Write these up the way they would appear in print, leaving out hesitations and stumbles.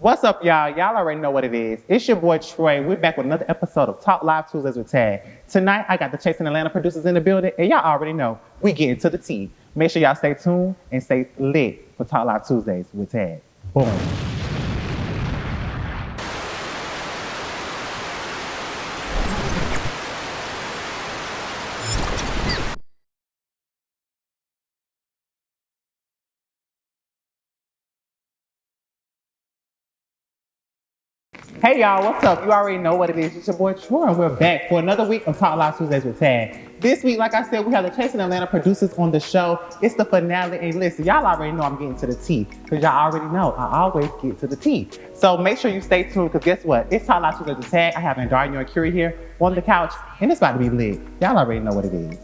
What's up, y'all? Y'all already know what it is. It's your boy Troy. We're back with another episode of Talk Live Tuesdays with Tag. Tonight, I got the Chasing Atlanta producers in the building, and y'all already know we get into the tea. Make sure y'all stay tuned and stay lit for Talk Live Tuesdays with Tag. Boom. Hey y'all, what's up? You already know what it is. It's your boy Troy, and we're back for another week of Talk Live Tuesdays with Tag. This week, like I said, we have the Chasing Atlanta producers on the show. It's the finale, and listen, y'all already know I'm getting to the tea, because y'all already know I always get to the tea. So make sure you stay tuned, because guess what? It's Talk Live Tuesdays with Tag. I have Andarrio and Kurie here on the couch, and it's about to be lit. Y'all already know what it is.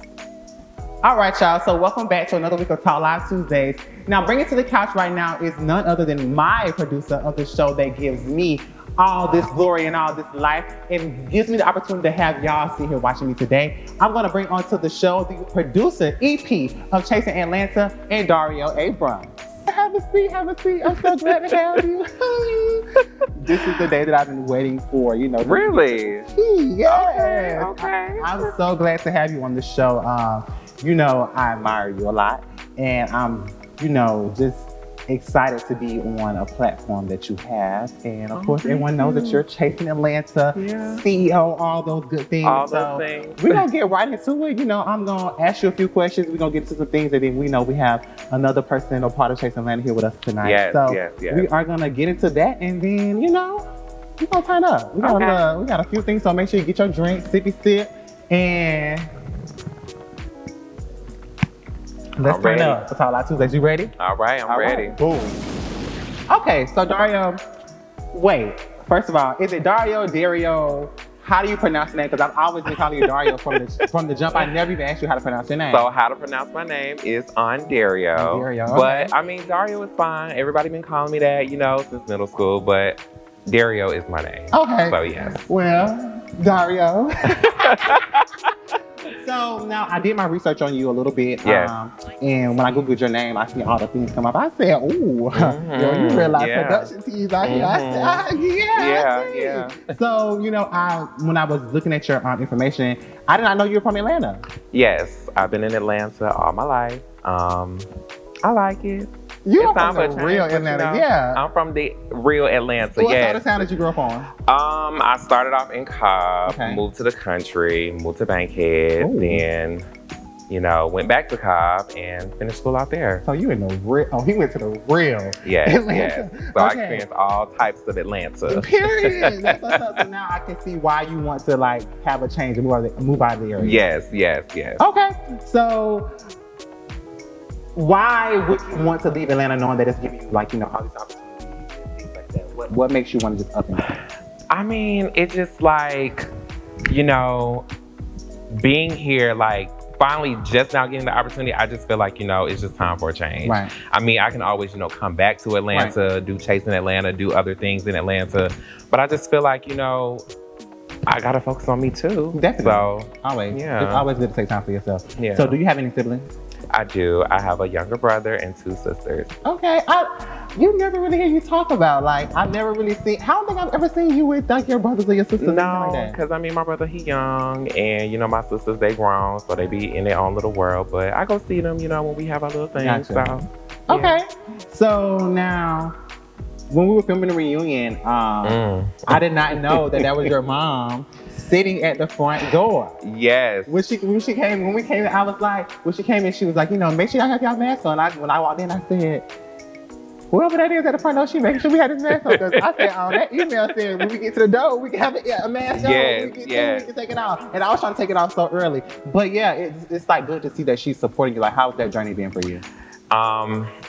All right, y'all, so welcome back to another week of Talk Live Tuesdays. Now, bringing to the couch right now is none other than my producer of the show that gives me all this glory and all this life and gives me the opportunity to have y'all sit here watching me today. I'm gonna bring onto the show the producer, EP of Chasing Atlanta, Andarrio Abrams. Have a seat. I'm so glad to have you. This is the day that I've been waiting for, you know. Really? Yes. Okay. I'm so glad to have you on the show. You know, I admire you a lot, and I'm, you know, just excited to be on a platform that you have. And of course, everyone knows that you're Chasing Atlanta, CEO, all those good things. All those things. We're going to get right into it. You know, I'm going to ask you a few questions. We're going to get into some things, and then we know we have another person or part of Chasing Atlanta here with us tonight. Yes. We are going to get into that, and then, you know, we're going to turn up. We got a few things, so make sure you get your drink, sippy sip, and let's turn up for Talk Live Tuesdays. You ready? All right, I'm ready. Right. Boom. Okay, so Dario, wait. First of all, is it Dario? How do you pronounce your name? Because I've always been calling you Dario from the jump. I never even asked you how to pronounce your name. So how to pronounce my name is Andarrio. Andarrio, okay. But I mean, Dario is fine. Everybody been calling me that, you know, since middle school. But Dario is my name. Okay. So yes. Well, Dario. So now I did my research on you a little bit. Yes. And when I Googled your name, I see all the things come up. I said, ooh, yo, you realize production teams out here. I said, yeah. So, you know, when I was looking at your information, I did not know you were from Atlanta. Yes, I've been in Atlanta all my life. I like it. You're from the real Atlanta, you know, I'm from the real Atlanta, What sort of town did you grow up on? I started off in Cobb, moved to the country, moved to Bankhead, then, you know, went back to Cobb and finished school out there. So you in the real, he went to the real Atlanta. Yes. So I experienced all types of Atlanta. Period. That's what's up. So now I can see why you want to like have a change and move out of the area. Yes. Okay, so why would you want to leave Atlanta knowing that it's giving you, like, you know, all these opportunities and things like that? What makes you want to just up and down? I mean, it's just like, you know, being here, like, finally just now getting the opportunity, I just feel like, you know, it's just time for a change. Right. I mean, I can always, you know, come back to Atlanta, do Chasing Atlanta, do other things in Atlanta. But I just feel like, you know, I got to focus on me too. Definitely. So, always. Yeah. It's always good to take time for yourself. Yeah. So do you have any siblings? I do. I have a younger brother and 2 sisters. Okay. You never really hear you talk about, like, I've never really seen, I don't think I've ever seen you with like your brothers or your sisters. No, because I mean, my brother, he young, and you know, my sisters, they grown, so they be in their own little world. But I go see them, you know, when we have our little things. Gotcha. So, okay. So now, when we were filming the reunion, I did not know that was your mom sitting at the front door. Yes. When we came in, I was like, when she came in, she was like, you know, make sure y'all have y'all masks on. When I walked in, I said, whoever that is at the front door, she making sure we had this mask on. Because I said, that email said when we get to the door, we can have a mask on. We can take it off. And I was trying to take it off so early. But yeah, it's like good to see that she's supporting you. Like, how's that journey been for you?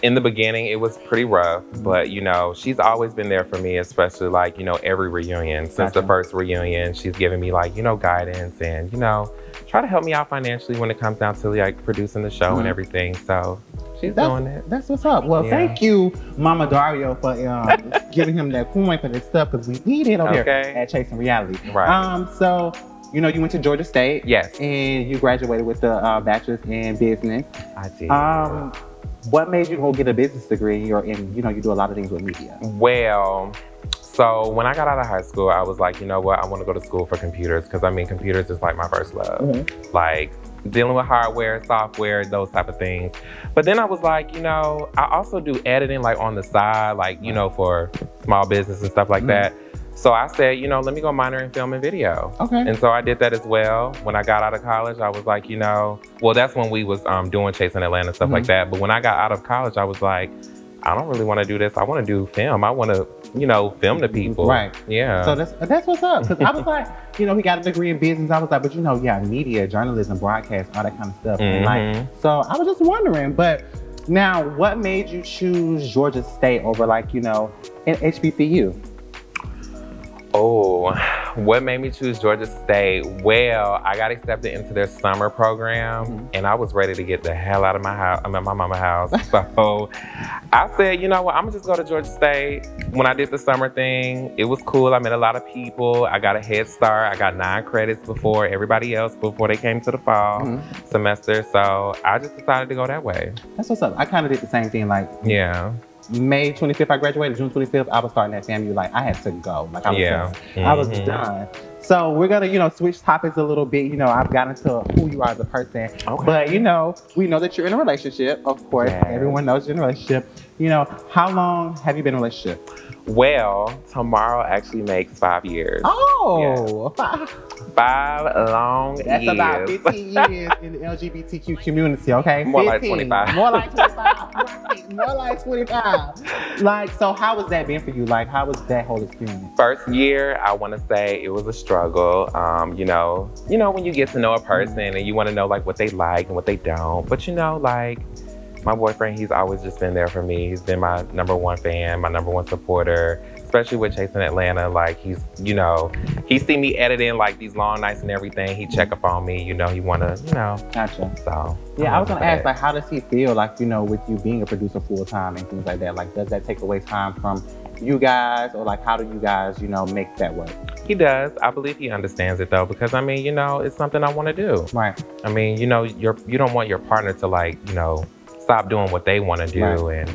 In the beginning, it was pretty rough, but you know, she's always been there for me, especially like, you know, every reunion. Since the first reunion, she's given me like, you know, guidance and, you know, try to help me out financially when it comes down to like producing the show and everything. So she's doing it. That's what's up. Well, thank you, Mama Dario, for giving him that coin for this stuff, because we need it over here at Chasing Reality. Right. So, you know, you went to Georgia State. Yes. And you graduated with the bachelor's in business. I did. What made you go get a business degree? And you know, you do a lot of things with media. Well, So when I got out of high school, I was like, you know what? I want to go to school for computers because I mean, computers is like my first love. Mm-hmm. Like dealing with hardware, software, those type of things. But then I was like, you know, I also do editing like on the side, like, you know, for small business and stuff like that. So I said, you know, let me go minor in film and video. Okay. And so I did that as well. When I got out of college, I was like, you know, well, that's when we was doing Chasing Atlanta and stuff like that. But when I got out of college, I was like, I don't really want to do this. I want to do film. I want to, you know, film the people. Right. Yeah. So that's what's up. Because I was like, you know, he got a degree in business. I was like, but you know, yeah, media, journalism, broadcast, all that kind of stuff. And like, so I was just wondering. But now, what made you choose Georgia State over like, you know, an HBCU? Oh, what made me choose Georgia State? Well, I got accepted into their summer program, and I was ready to get the hell out of my house. I'm at my mama's house. So I said, you know what? I'm gonna just go to Georgia State. When I did the summer thing, it was cool. I met a lot of people. I got a head start. I got 9 credits before everybody else before they came to the fall semester. So I just decided to go that way. That's what's up. I kind of did the same thing. Like, yeah. May 25th, I graduated. June 25th, I was starting at FAMU. Like, I had to go. Like, I was done. I was done. So we're gonna, you know, switch topics a little bit. You know, I've gotten to who you are as a person. Okay. But, you know, we know that you're in a relationship. Of course, everyone knows you're in a relationship. You know, how long have you been in a relationship? Well, tomorrow actually makes 5 years. Oh, yeah. 5 long years. That's about 15 years in the LGBTQ community, okay? More like 25. More like 25. Right. More like 25. Like, so how has that been for you? Like, how was that whole experience? First year, I want to say it was a struggle. You know, when you get to know a person and you want to know like what they like and what they don't. But you know, like, my boyfriend, he's always just been there for me. He's been my #1 fan, my #1 supporter, especially with Chasing Atlanta. Like, he's, you know, he see me editing like these long nights and everything. He check up on me, you know, he want to, you know. Gotcha. So, yeah, I was going to ask, like, how does he feel, like, you know, with you being a producer full time and things like that? Like, does that take away time from you guys, or like, how do you guys, you know, make that work? He does. I believe he understands it though, because I mean, you know, it's something I want to do. Right. I mean, you know, you don't want your partner to like, you know, stop doing what they want to do and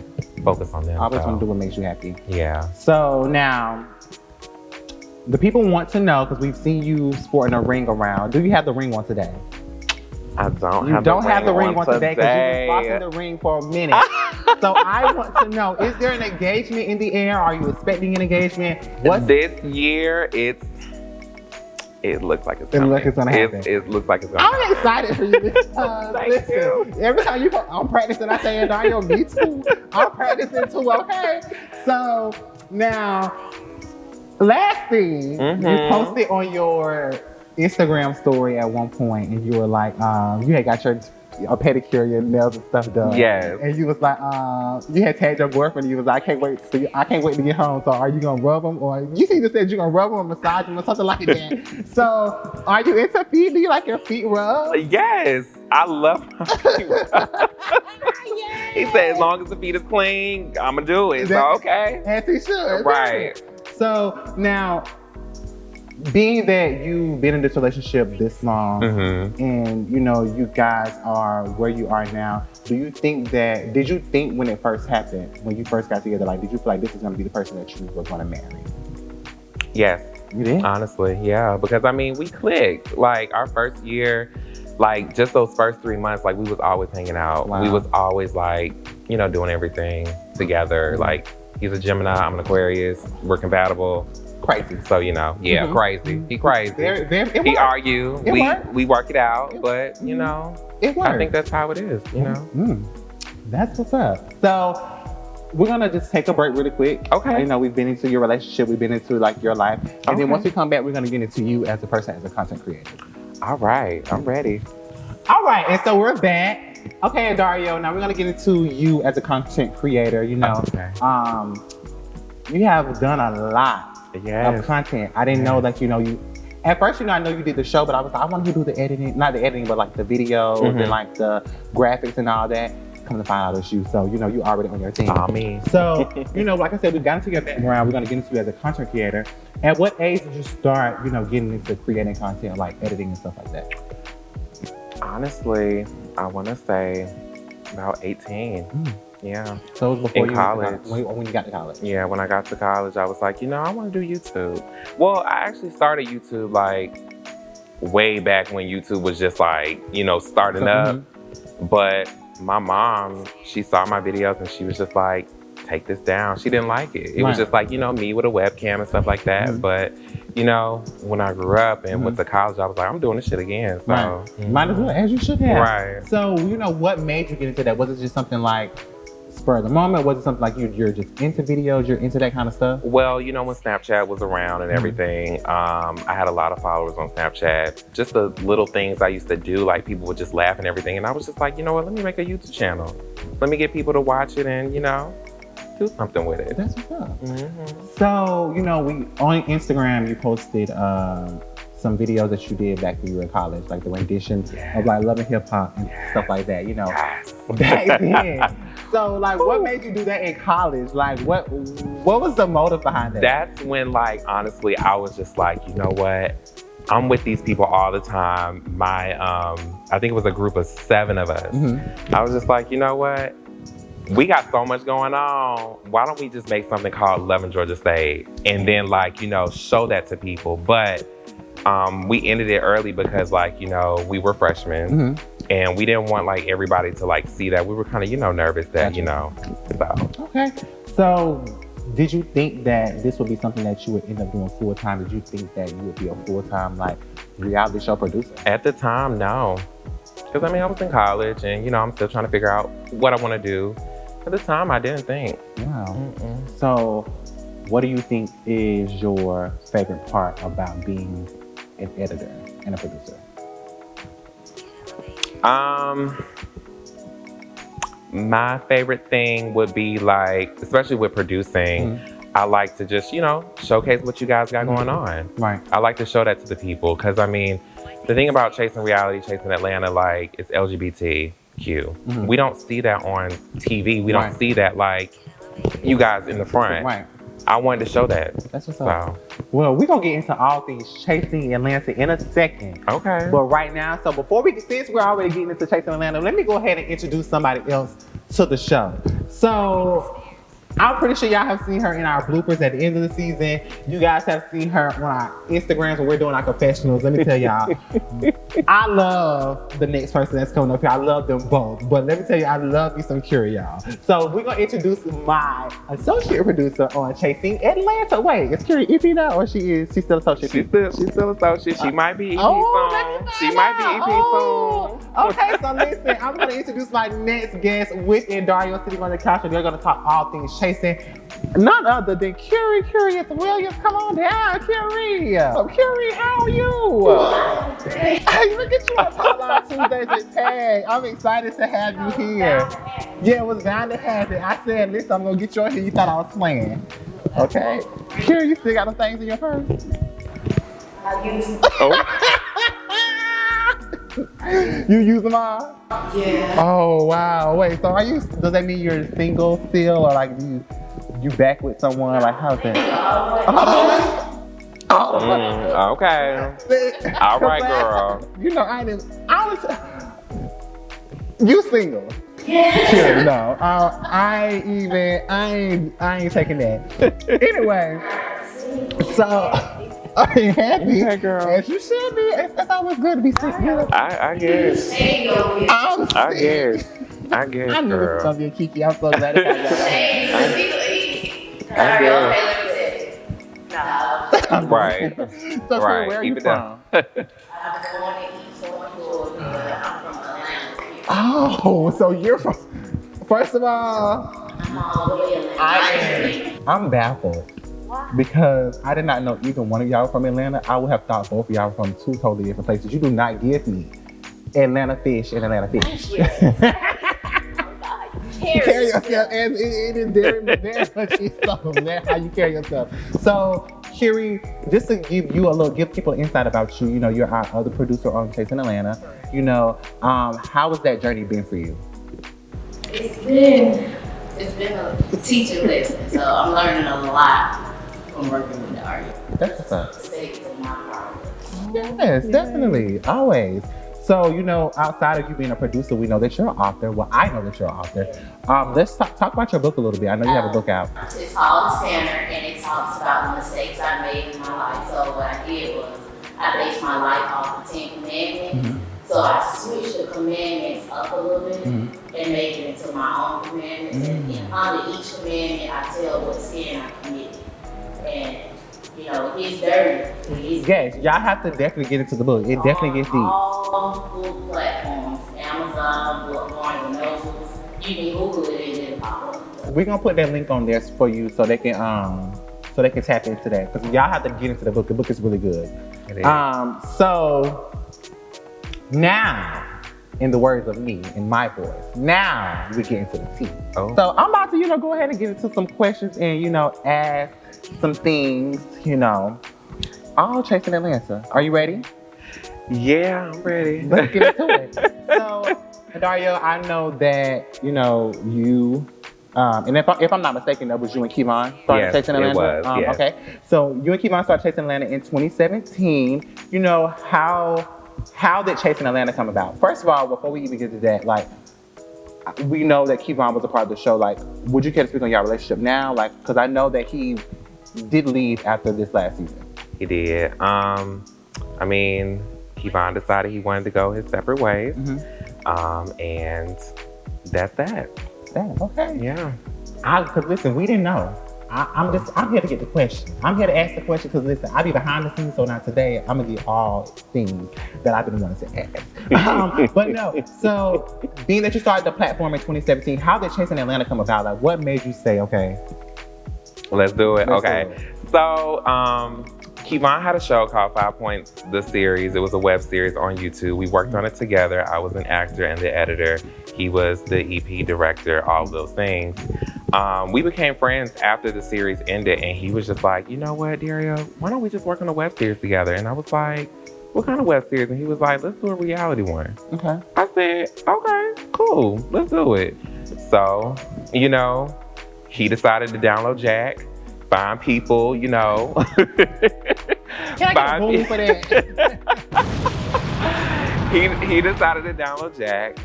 focus on them. Always want to do what makes you happy. Yeah. So now, the people want to know, because we've seen you sporting a ring around. Do you have the ring on today? I don't You have don't the have the ring on today because today. you've been rocking the ring for a minute. So I want to know, is there an engagement in the air? Are you expecting an engagement? This year, it looks like it's coming. It looks like it's gonna happen. It looks like it's gonna happen. I'm excited for you because Thank you. Every time I'm practicing, I say, Andarrio, me too. I'm practicing too, okay? So now, last thing, you posted on your Instagram story at one point, and you were like, you had got your pedicure, your nails and stuff done. Yes. And you was like, you had tagged your boyfriend, and you was like, I can't wait to get home. So are you gonna rub them, or you either said you're gonna rub them or massage them or something like that. So are you into feet? Do you like your feet rubbed? Yes, I love my feet rubbed. He said, as long as the feet is clean, I'm gonna do it. So okay. As he should. Right. So now, being that you've been in this relationship this long, and you know you guys are where you are now, did you think when it first happened, when you first got together, like, did you feel like this is going to be the person that you were going to marry? Yes. You did? Honestly, yeah. Because I mean, we clicked. Like, our first year, like, just those first 3 months, like, we was always hanging out. Wow. We was always, like, you know, doing everything together. Like, he's a Gemini, I'm an Aquarius. We're compatible. Crazy. So, you know, crazy. He crazy. He argue. We work it out, but, you know, it works. I think that's how it is, you know? That's what's up. So, we're gonna just take a break really quick. Okay. You know, we've been into your relationship, we've been into like your life. And then once we come back, we're gonna get into you as a person, as a content creator. All right, I'm ready. All right, and so we're back. Okay, Andarrio, now we're gonna get into you as a content creator. You know, you have done a lot of content. I didn't know that, you know, at first, you know, I know you did the show, but I was like, I want to do the editing, not the editing, but like the video, and like the graphics and all that. Come to find out it's you. So, you know, you already on your team. Me. So, you know, like I said, we got into your background. We're going to get into you as a content creator. At what age did you start, you know, getting into creating content, like editing and stuff like that? Honestly, I want to say about 18. Yeah. So it was before In college. When you got to college. Yeah, when I got to college, I was like, I want to do YouTube. Well, I actually started YouTube like way back when YouTube was just like, starting up. But my mom, she saw my videos and she was just like, take this down. She didn't like it. It was just like, me with a webcam and stuff like that. But, when I grew up and went to college, I was like, I'm doing this shit again. So might as well, as you should have. Right. So, what made you get into that? Was it just something like spur of the moment? Was it something like you're just into videos, you're into that kind of stuff? Well, when Snapchat was around and everything, I had a lot of followers on Snapchat. Just the little things I used to do, like people would just laugh and everything. And I was just like, let me make a YouTube channel. Let me get people to watch it and, do something with it. That's what's up. So, we on Instagram, you posted some videos that you did back when you were in college, like the rendition of like Love and Hip Hop and stuff like that, Back then. So, like, what made you do that in college? Like, what was the motive behind that? That's when, like, honestly, I was just like, you know what? I'm with these people all the time. My, I think it was a group of 7 of us. I was just like, you know what? We got so much going on. Why don't we just make something called Love in Georgia State? And then, like, show that to people. But we ended it early because, like, we were freshmen. And we didn't want like everybody to like see that. We were kind of, nervous that, so. Okay. So did you think that this would be something that you would end up doing full time? Did you think that you would be a full-time like reality show producer? At the time, no. Because I was in college and, I'm still trying to figure out what I want to do. At the time, I didn't think. Wow. So what do you think is your favorite part about being an editor and a producer? My favorite thing would be like, especially with producing, I like to just, showcase what you guys got going on. Right. I like to show that to the people because the thing about Chasing Reality, Chasing Atlanta, like it's LGBTQ. We don't see that on TV. We don't see that like you guys in the front. Right. I wanted to show that. That's what's up. Well, we're going to get into all things Chasing Atlanta in a second. Okay. But right now, so since we're already getting into Chasing Atlanta, let me go ahead and introduce somebody else to the show. So, I'm pretty sure y'all have seen her in our bloopers at the end of the season. You guys have seen her on our Instagrams when we're doing our confessionals. Let me tell y'all, I love the next person that's coming up here. I love them both. But let me tell you, I love me some Kurie, y'all. So we're going to introduce my associate producer on Chasing Atlanta. Wait, is Kurie EP now or she's still associate? She's still associate. She might be EP soon. She might be EP soon. Okay, so listen, I'm going to introduce my next guest with Andarrio sitting on the couch, and they're going to talk all things Chasing. None other than Kurie Williams. Come on down, Kurie. Kurie, how are you? Hey, look at you on Top Line Tuesdays with Tag. I'm excited to have you here. Yeah, it was bound to happen. I said, listen, I'm going to get you on here. You thought I was playing. Okay. Kurie, you still got some things in your purse? I use them. You use them all? Yeah. Oh, wow. Wait, so does that mean you're single still, or like you back with someone? Like, how's that? Okay. All right, girl. You single? Yeah. Sure, no. I ain't taking that. Anyway, so I ain't happy. Yeah, girl. As you should be. It's always good to be single. I guess. I guess, I knew this was girl. gonna be a Kiki. I'm so glad to have you. Right. So, Right. where are Keep you it down. from? I'm born in East Georgia. I'm from Atlanta. Oh, so you're from. First of all, I'm all the way in Atlanta. I'm baffled because I did not know either one of y'all were from Atlanta. I would have thought both of y'all were from 2 totally different places. You do not give me Atlanta fish and Atlanta fish. Carry yourself, and it is very much so. That's how you carry yourself. So, Kurie, just to give people insight about you. You're our other producer on Chasing Atlanta. How has that journey been for you? It's been a teaching lesson, so I'm learning a lot from working with the artist. That's what's up. Mistakes in my part. Yes, definitely, always. So, outside of you being a producer, we know that you're an author. Well, I know that you're an author. Let's talk about your book a little bit. I know you have a book out. It's called The Sinner, and it talks about the mistakes I made in my life. So what I did was I based my life off the 10 Commandments. Mm-hmm. So I switched the commandments up a little bit and made it into my own commandments. And under each commandment, I tell what sin I committed. And it's dirty. Yes, y'all have to definitely get into the book. It definitely gets deep. All book platforms, Amazon, Barnes and Nobles. You can Google it and it'll pop up. We're gonna put that link on there for you so they can tap into that, because y'all have to get into the book. The book is really good. It is. So now, in the words of me, in my voice, now we get into the tea. Oh. So I'm about to, go ahead and get into some questions and, ask some things, all chasing Atlanta. Are you ready? Yeah, I'm ready. Let's get into it. So, Andarrio, I know that, you, and if I'm not mistaken, that was you and Kevon started chasing Atlanta? It was, yes. Okay. So you and Kevon started chasing Atlanta in 2017. How did Chasing Atlanta come about? First of all, before we even get to that, we know that Kevon was a part of the show. Would you care to speak on your relationship now? Because I know that he did leave after this last season. He did. Kevon decided he wanted to go his separate ways. And that's that. Damn, okay. Yeah. Because listen, we didn't know. I'm here to get the question. I'm here to ask the question because listen, I be behind the scenes, so now today I'm gonna get all things that I've been wanting to ask. But no, so being that you started the platform in 2017, how did Chasing Atlanta come about? What made you say, okay, let's do it? Let's okay. do it. So, Kevon had a show called 5 Points, the series. It was a web series on YouTube. We worked on it together. I was an actor and the editor. He was the EP director, all of those things. We became friends after the series ended, and he was just like, you know what, Dario, why don't we just work on a web series together? And I was like, what kind of web series? And he was like, let's do a reality one. Okay. I said, okay, cool, let's do it. So, he decided to download Jack, find people, Can I get a boom for that? he decided to download Jack,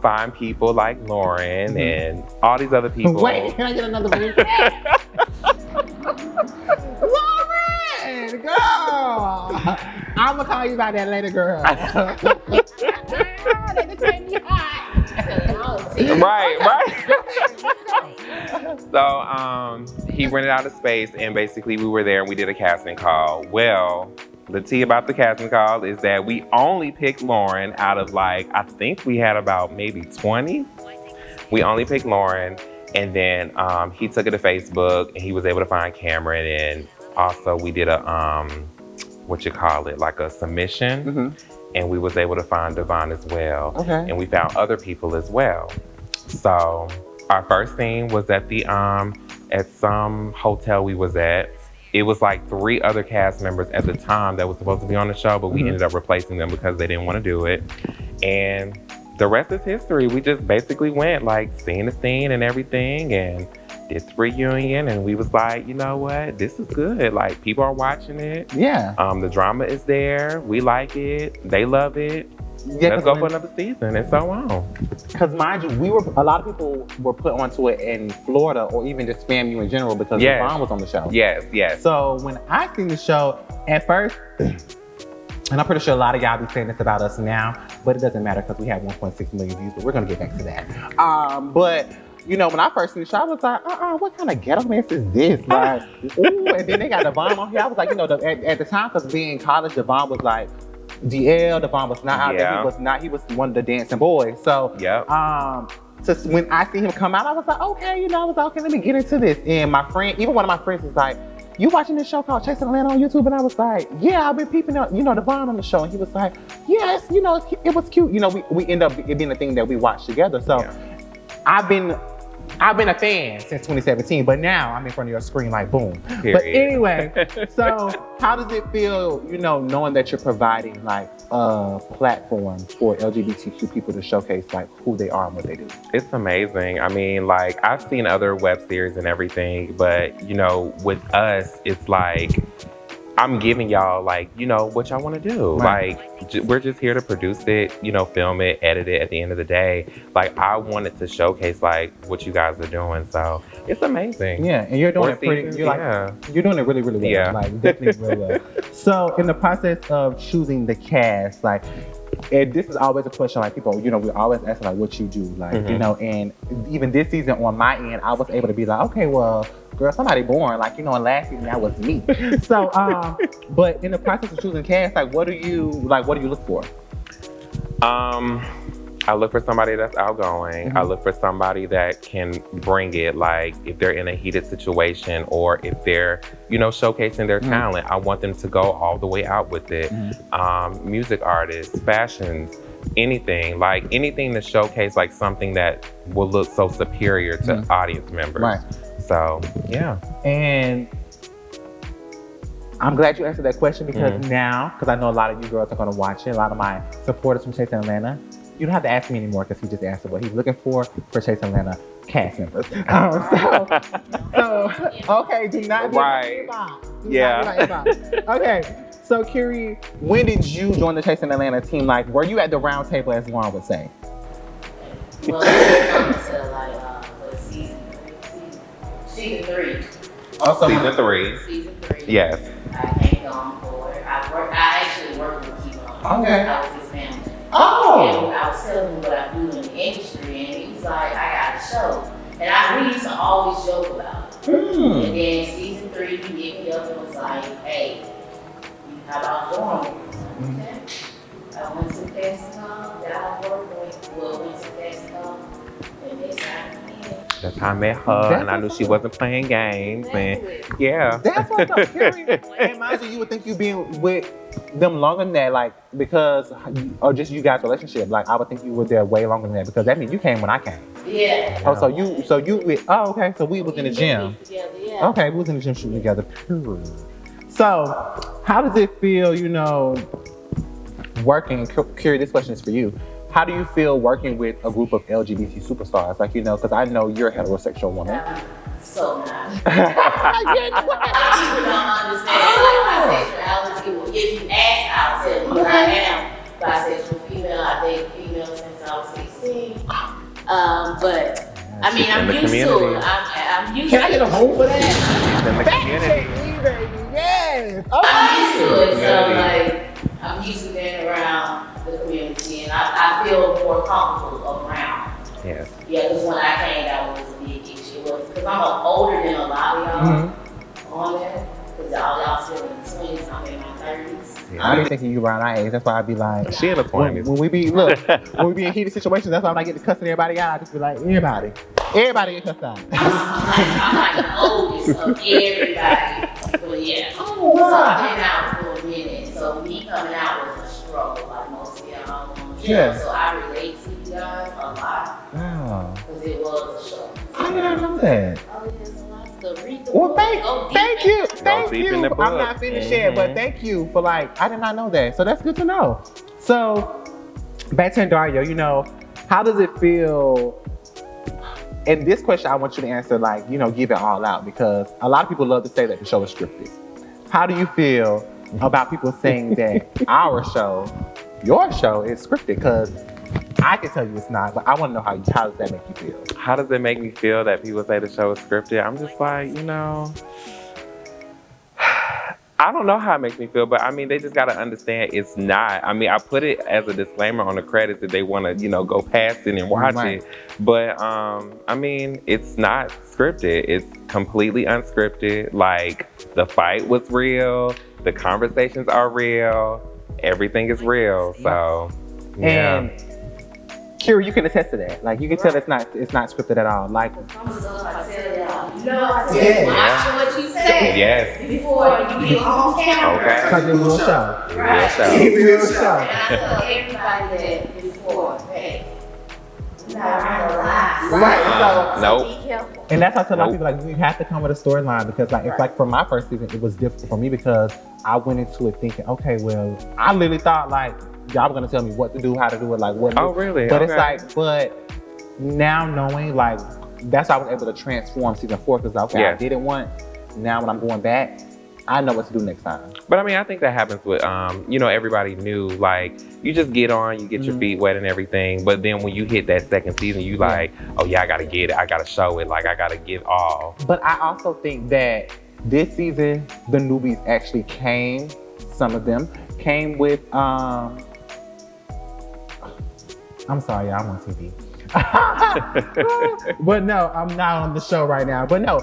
find people like Lauren and all these other people. Wait, can I get another boom? Lauren, girl! I'm gonna call you by that later, girl. Right. So he rented out a space, and basically we were there and we did a casting call. Well, the tea about the casting call is that we only picked Lauren out of I think we had about maybe 20. We only picked Lauren, and then he took it to Facebook and he was able to find Cameron, and also we did a a submission, and we was able to find Devon as well. Okay. And we found other people as well. So our first scene was at the at some hotel we was at. It was 3 other cast members at the time that was supposed to be on the show, but we ended up replacing them because they didn't want to do it. And the rest is history. We just basically went scene to scene and everything, and did the reunion, and we was like, you know what, this is good. People are watching it. Yeah. The drama is there. We like it. They love it. Yeah, let's go for another season, and so on. Because mind you, a lot of people were put onto it in Florida, or even just FAMU in general, because Devon was on the show. Yes. So when I seen the show, at first, and I'm pretty sure a lot of y'all be saying this about us now, but it doesn't matter because we have 1.6 million views, but we're gonna get back to that. But when I first seen the show, I was like, what kind of ghetto mess is this? Ooh, and then they got Devon on here. I was like, at the time, because being in college, Devon was DL, Devon was not out there. He was one of the dancing boys. So, so when I see him come out, I was like, okay, okay, let me get into this. And my friend, even one of my friends was like, you watching this show called Chasing Atlanta on YouTube? And I was like, yeah, I've been peeping out, Devon on the show. And he was like, yes, it was cute. We end up it being a thing that we watched together. So I've been a fan since 2017, but now I'm in front of your screen boom. Period. But anyway, so how does it feel, knowing that you're providing a platform for LGBTQ people to showcase who they are and what they do? It's amazing. I mean, I've seen other web series and everything, but with us, it's I'm giving y'all like, what y'all want to do. Right. Like, we're just here to produce it, film it, edit it. At the end of the day, like, I wanted to showcase like what you guys are doing. So it's amazing. Yeah, and you're doing 4 it pretty. seasons, You're doing it really, really well. Yeah. Like definitely really well. So in the process of choosing the cast, like, and this is always a question, like people, we always ask like what you do, like, and even this season on my end, I was able to be like, okay, well, girl, somebody born, like, and last season that was me. So, but in the process of choosing cast, like, what do you look for? I look for somebody that's outgoing. I look for somebody that can bring it. Like if they're in a heated situation or if they're, showcasing their talent, I want them to go all the way out with it. Music artists, fashions, anything to showcase like something that will look so superior to audience members. Right. So, yeah. And I'm glad you answered that question because because I know a lot of you girls are going to watch it, a lot of my supporters from Chase Atlanta, you don't have to ask me anymore because he just answered what he's looking for Chase Atlanta cast members. So okay, do not be right. Okay, so Kurie, when did you join the Chase Atlanta team? Like, were you at the round table, as Juan would say? Well, it's to like season 3. Also, season 3. Season 3. Yes. I came on board. I actually worked with Yall. Okay. I was his family. Oh. And I was telling him what I do in the industry, and he was like, I got a show. And we used to always joke about it. And then season 3, he hit me up and was like, hey, how about joining? Okay. I went to casting call, that I worked with, went to casting call, and they signed me in. That's how I met her, and I knew she wasn't playing games. And yeah. That's what's up, Kurie. And mind you would think you've been with them longer than that, like, because, or just you guys' relationship. Like, I would think you were there way longer than that because that means you came when I came. Yeah. Oh, so okay, so we was in the gym. Together, yeah. Okay, we was in the gym shooting together. So, how does it feel, working, Kurie, this question is for you. How do you feel working with a group of LGBT superstars? Like, because I know you're a heterosexual woman. So not. People don't understand like bisexuality. If you ask, I'll tell you I am bisexual female. I date female since I was 16. But I mean, I'm used to it. I'm used to it. Can I get a hold for that? In the community. Yes. I'm used to it. So like, I'm used to being around the community, and I feel more comfortable around. Yes. Yeah, because when I came, that was a big issue. Because I'm older than a lot of y'all on there. Because y'all still in the 20s, I'm in my 30s. Yeah. I be thinking you around our age. That's why I be like, she in the 20s. When we be in heated situations, that's why when I get to cussing everybody out, I just be like, everybody get cussed out. I'm like the oldest of everybody. But yeah. Oh, wow. So I've been out for a minute. So me coming out was a struggle, like most of y'all. Yeah. So I relate to you guys a lot. Wow. Because it was a struggle. How did I know that? Oh, yes. Read the Well, book. thank you. I'm I'm not finished yet, but thank you for I did not know that. So that's good to know. So back to Andarrio, how does it feel? And this question I want you to answer, give it all out, because a lot of people love to say that the show is scripted. How do you feel about people saying that your show is scripted? Because I can tell you it's not, but I want to know how does that make you feel? How does it make me feel that people say the show is scripted? I'm just like, I don't know how it makes me feel, but I mean, they just got to understand it's not. I mean, I put it as a disclaimer on the credits if they want to, go past it and watch it. But, I mean, it's not scripted. It's completely unscripted. Like, the fight was real. The conversations are real. Everything is real. So, yeah. And Kurie, you can attest to that. Like, you can tell it's not scripted at all. Like, I tell y'all, watch what you say. Yes. Before you get on camera. Okay. it's like a real show. Right. Real show. And I tell everybody that before, hey, you're not around to lie. Right. Nope. Be careful. And that's why I tell a lot of people, like, we have to come with a storyline, because it's like for my first season, it was difficult for me because I went into it thinking, okay, well, I literally thought y'all were gonna tell me what to do, how to do it, like what. Oh, really? But Okay. it's but now knowing, that's why I was able to transform season 4, because I did it once. Now when I'm going back, I know what to do next time. But I mean, I think that happens with, everybody new. Like, you just get on, you get your feet wet and everything. But then when you hit that second season, you like, oh yeah, I gotta get it. I gotta show it. Like, I gotta give all. But I also think that this season, the newbies actually came. Some of them came with. I'm sorry, I'm on TV. But no, I'm not on the show right now. But no,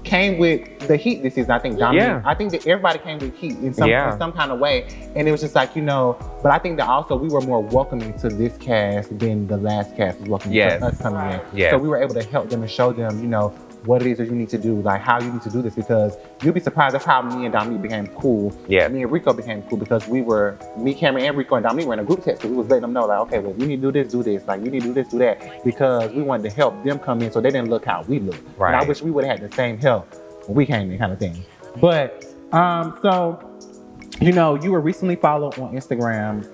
came with the heat this season. I think Dominique, I think that everybody came with heat in some kind of way. And it was just like, but I think that also we were more welcoming to this cast than the last cast was welcoming to us coming in. Yes. So we were able to help them and show them, what it is that you need to do, like how you need to do this, because you'll be surprised. That's how me and Dominique became cool. Yeah. Me and Rico became cool because me, Cameron, and Rico and Dominique were in a group text, so we was letting them know, like, okay, well, you need to do this, like you need to do this, do that, because we wanted to help them come in so they didn't look how we look. Right. And I wish we would have had the same help when we came in, kind of thing. But so you were recently followed on Instagram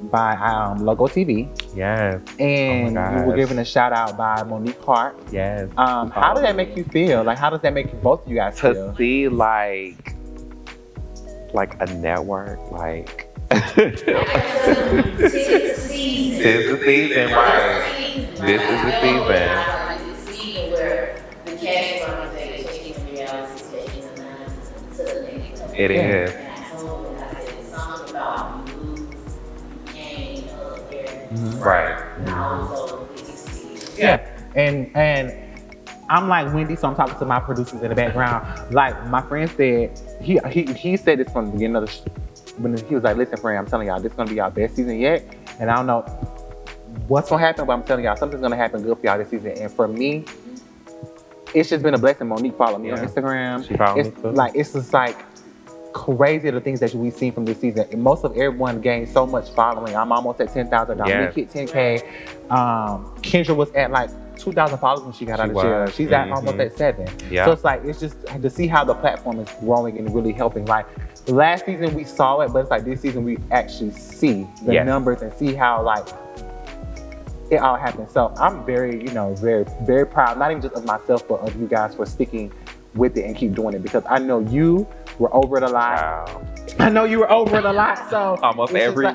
by Logo TV. Yes. And you were given a shout out by Monique Hart. Yes. How did that make you feel? Like, how does that make both of you guys feel? To see like a network, like Tis the season. Tis the season, right? This is the season. Like the season where the cast organization taking reality stations and to the next level. It is. And I told them, I said, it's something about you lose, you gain, everything. Right. And I also succeed. Yeah. And I'm like Wendy, so I'm talking to my producers in the background. Like my friend said, he said this from the beginning of the when he was like, listen, friend, I'm telling y'all, this is gonna be our best season yet. And I don't know what's gonna happen, but I'm telling y'all, something's gonna happen good for y'all this season. And for me, it's just been a blessing. Monique followed me on Instagram. She followed me too. Like, it's just like crazy the things that we've seen from this season. And most of everyone gained so much following. I'm almost at 10,000. Dominique hit 10K. Kendra was at like 2,000 followers when she got out of jail. She's at almost at 7. Yeah. So it's like, it's just to see how the platform is growing and really helping. Like last season we saw it, but it's like this season we actually see the numbers and see how like it all happened. So I'm very, very, very proud, not even just of myself, but of you guys for sticking with it and keep doing it, because I know you were over it a lot. Wow. I know you were over it a lot, so almost every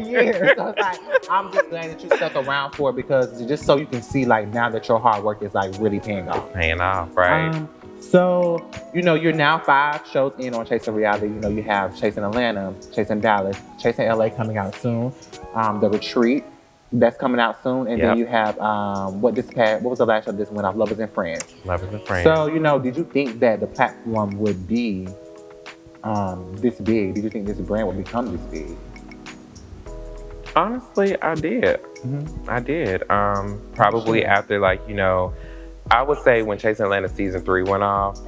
year. So it's like, I'm just glad that you stuck around for it, because just so you can see like now that your hard work is like really paying off. It's paying off, right? So, you're now 5 shows in on Chasing Reality. You have Chasing Atlanta, Chasing Dallas, Chasing LA coming out soon. The Retreat, that's coming out soon. And then you have, what was the last show this went off? Lovers and Friends. Lovers and Friends. So, did you think that the platform would be this big? Did you think this brand would become this big? Honestly, I did. I did. Probably after I would say when Chasing Atlanta season 3 went off,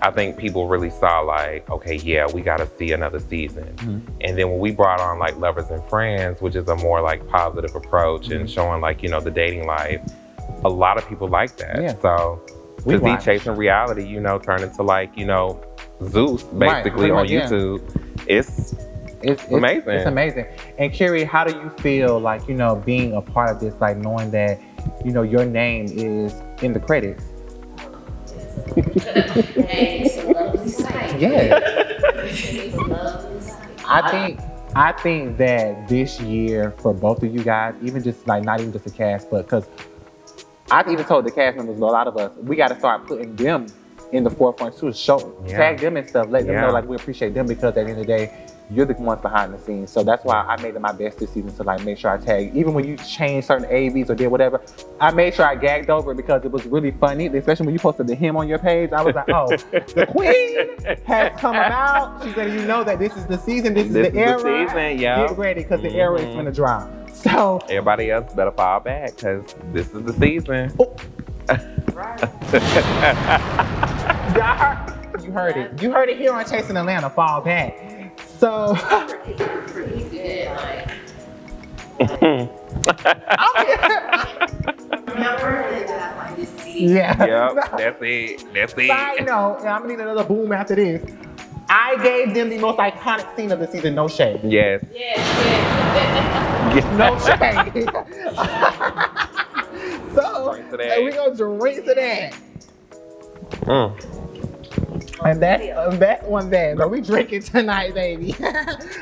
I think people really saw like, okay, yeah, we got to see another season. And then when we brought on like Lovers and Friends, which is a more like positive approach and showing like, the dating life, a lot of people like that. Yeah. So to see Chasing Reality, turn into like, Zeus basically on YouTube, it's amazing. It's amazing. And Kurie, how do you feel like, being a part of this, like knowing that, your name is in the credits? Hey, it's a lovely sight. Yeah. It's a lovely sight. I think that this year for both of you guys, even just like not even just the cast, but because I've even told the cast members, a lot of us, we got to start putting them in the forefront too. Tag them and stuff. Let them know like we appreciate them, because at the end of the day, you're the ones behind the scenes. So that's why I made it my best this season to like make sure I tag. Even when you changed certain AVs or did whatever, I made sure I gagged over it because it was really funny. Especially when you posted the him on your page, I was like, oh, the queen has come about. She's letting you know that this is the season, this is the era. The season, Get ready, because the era is gonna drop. So everybody else better fall back, because this is the season. You heard it. You heard it here on Chasing Atlanta. Fall back. So yeah. Yep, that's it. Side note, and I'm gonna need another boom after this. I gave them the most iconic scene of the season. No shade. Yes. No shade. So we're gonna drink to that. And that's on that. But we drinking tonight, baby.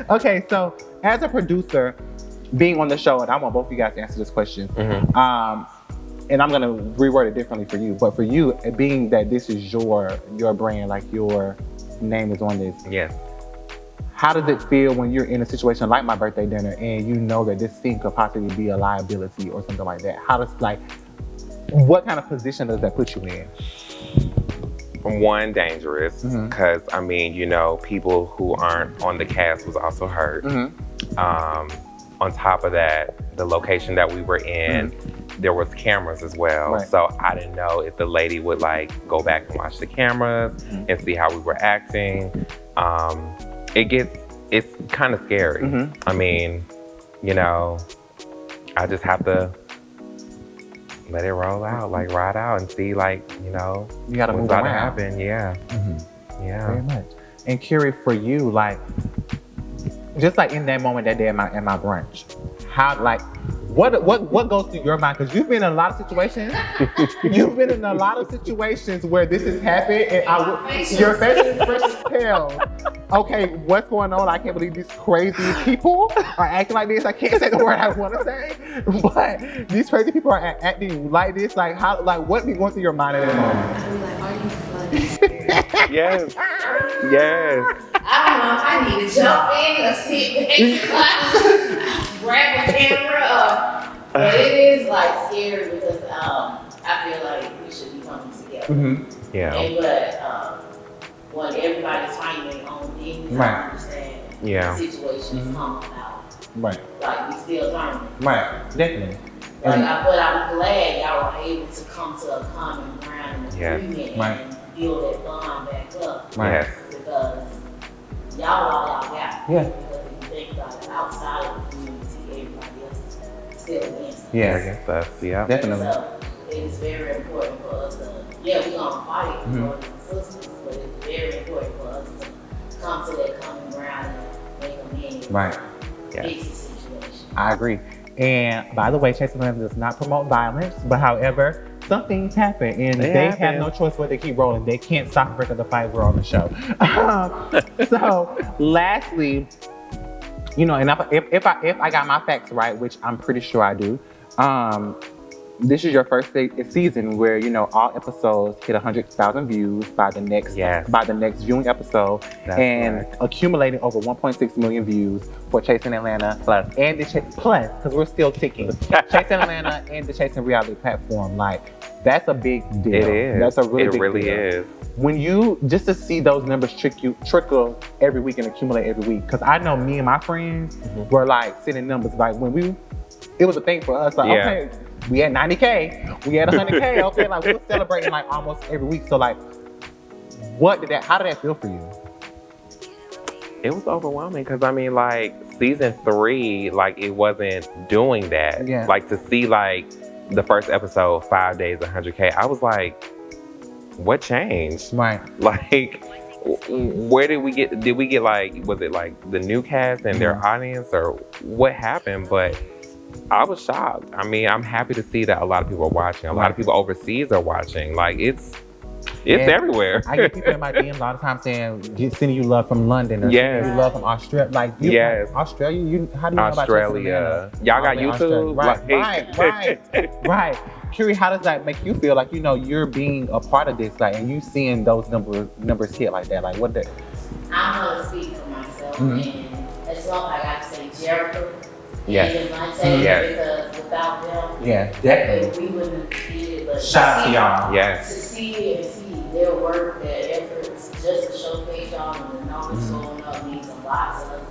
Okay, so as a producer, being on the show, and I want both of you guys to answer this question. And I'm gonna reword it differently for you. But for you, being that this is your brand, like your name is on this. Yes. How does it feel when you're in a situation like my birthday dinner and you know that this scene could possibly be a liability or something like that? How does what kind of position does that put you in? One, dangerous, because I mean, you know, people who aren't on the cast was also hurt. On top of that, the location that we were in, there was cameras as well. Right. So I didn't know if the lady would like go back and watch the cameras and see how we were acting. It's kind of scary. I mean, you know, I just have to let it roll out, like ride out and see, like, you know, You gotta what's move about to around. happen. Yeah. Very much. And Kurie, for you, like, just like in that moment that day at my brunch, how, like, what goes through your mind? Because you've been in a lot of situations. You've been in a lot of situations where this has happened, and your facial expression tells, okay, what's going on? I can't believe these crazy people are acting like this. I can't say the word I want to say, but these crazy people are acting like this. Like, how? Like, what be going through your mind at that moment? I'm like, are you funny? Yes. I don't know if I need to jump in or sit back, grab a camera. But it is like scary because I feel like we should be coming together. Yeah. But when everybody's fighting their own things, I understand the situations come about. Right. Like, we still learning. Right. Definitely. But I'm glad y'all were able to come to a common ground and agreement and build that bond back up. Yes. Because y'all all y'all got. Yeah. Because if you think about it, outside of the community, everybody else is still against us. Yeah. Against us. Yeah. Definitely. So it is very important for us to, we're gonna fight brothers and sisters, but it's very important for us to come to that common ground and make amends. Right. Fix the situation. I agree. And by the way, Chasing Lamb does not promote violence, but however, some things happen and they have no choice but to keep rolling. They can't stop break of the fight. We're on the show. So lastly, you know, and if I got my facts right, which I'm pretty sure I do, this is your first season where, you know, all episodes hit 100,000 views by the next viewing episode. That's and right. accumulating over 1.6 million views for Chasing Atlanta plus because we're still ticking. Chasing Atlanta and the Chasing Reality platform, like, that's a big deal. It is. That's a really big deal. It really is. When you, just to see those numbers trickle every week and accumulate every week, because I know me and my friends were like sending numbers, like it was a thing for us, like, okay, we had 90K, we had 100K, okay, like we were celebrating like almost every week. So like, how did that feel for you? It was overwhelming because I mean, like, season 3, like, it wasn't doing that. Yeah. Like, to see like the first episode, 5 days, 100K, I was like, what changed? Right. Like, where did we get like, was it like the new cast and their audience, or what happened? But I was shocked. I mean, I'm happy to see that a lot of people are watching. A lot of people overseas are watching. Like, it's everywhere. I get people in my DM a lot of times saying, sending you love from London or sending you love from Australia. Like, Australia, how do you know about Australia? Y'all got YouTube? Right. Kurie, how does that make you feel? Like, you know, you're being a part of this, like, and you seeing those numbers hit like that. Like, what I'm gonna speak for myself, and as long as I got to say Jericho. Yes. Because without them, definitely. we wouldn't have did it. But Shout out to y'all. Yes. To see it and see their work, their efforts, just to showcase y'all and the numbers going up means a lot to us.